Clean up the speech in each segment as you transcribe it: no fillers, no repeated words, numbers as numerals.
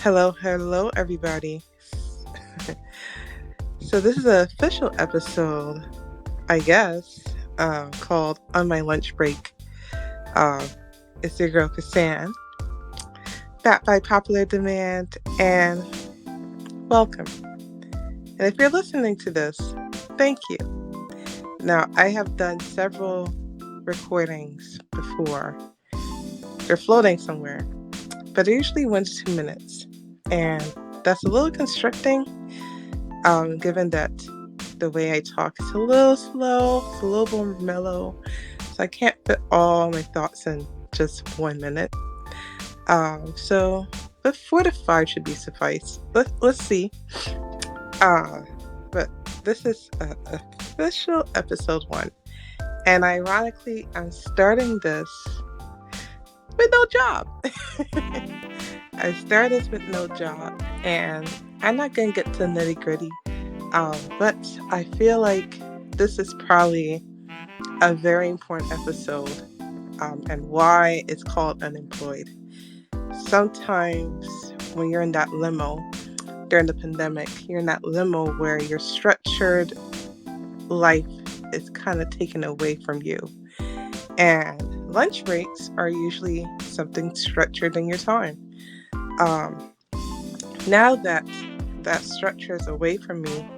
Hello, everybody. So this is an official episode, I guess, called On My Lunch Break. Uh, it's your girl, Kassan, back by popular demand, and welcome. And if you're listening to this, thank you. Now, I have done several recordings before. They're floating somewhere, but they're usually 1 to 2 minutes. And that's a little constricting, given that the way I talk is a little slow, it's a little more mellow, so I can't fit all my thoughts in just 1 minute. But 4 to 5 should be suffice. Let's see. But this is official episode 1, and ironically, I'm starting this with no job. I started with no job, and I'm not gonna get to the nitty gritty. But I feel like this is probably a very important episode, and why it's called Unemployed. Sometimes when you're in that limbo during the pandemic, you're in that limbo where your structured life is kind of taken away from you. And lunch breaks are usually something structured in your time. Now that structure is away from me,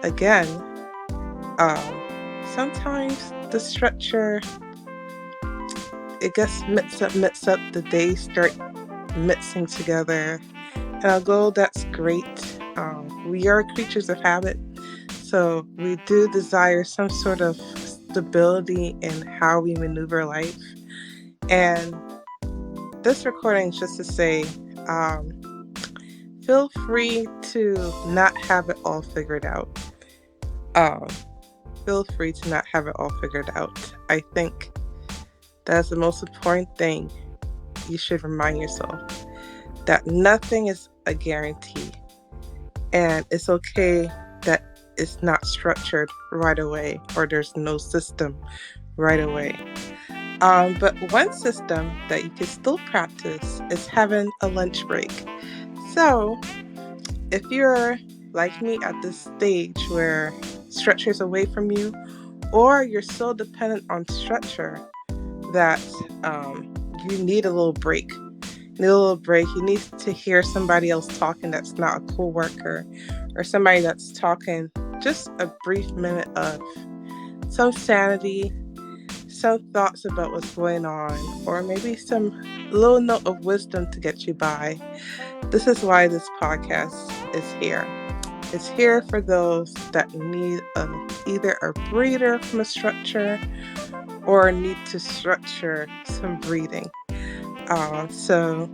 again, sometimes the structure, it gets mixed up, the days start mixing together, and although that's great, we are creatures of habit, so we do desire some sort of stability in how we maneuver life. And this recording is just to say, feel free to not have it all figured out. Feel free to not have it all figured out. I think that's the most important thing you should remind yourself, that nothing is a guarantee, and it's okay that it's not structured right away, or there's no system right away. But one system that you can still practice is having a lunch break. So if you're like me at this stage where structure is away from you, or you're so dependent on structure that you need a little break. You need to hear somebody else talking that's not a coworker, or somebody that's talking just a brief minute of some sanity, some thoughts about what's going on, or maybe some little note of wisdom to get you by. This is why this podcast is here. It's here for those that need either a breather from a structure, or need to structure some breathing. So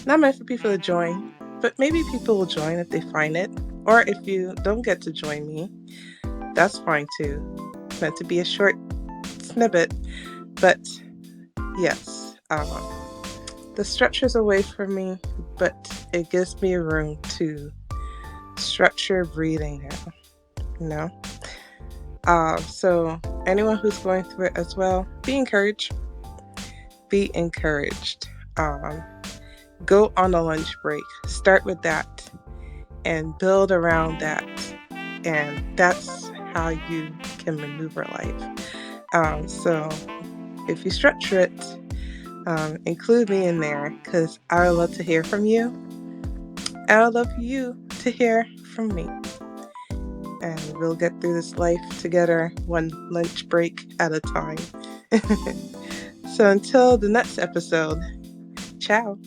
not meant for people to join, but maybe people will join if they find it. Or if you don't get to join me, that's fine too. It's meant to be a short snippet, but yes, the structure's away from me, but it gives me room to structure breathing now. So anyone who's going through it as well, be encouraged. Be encouraged. Go on a lunch break. Start with that and build around that. And that's how you can maneuver life. So if you structure it, include me in there, because I would love to hear from you. I would love you to hear from me. And we'll get through this life together, one lunch break at a time. So until the next episode, ciao.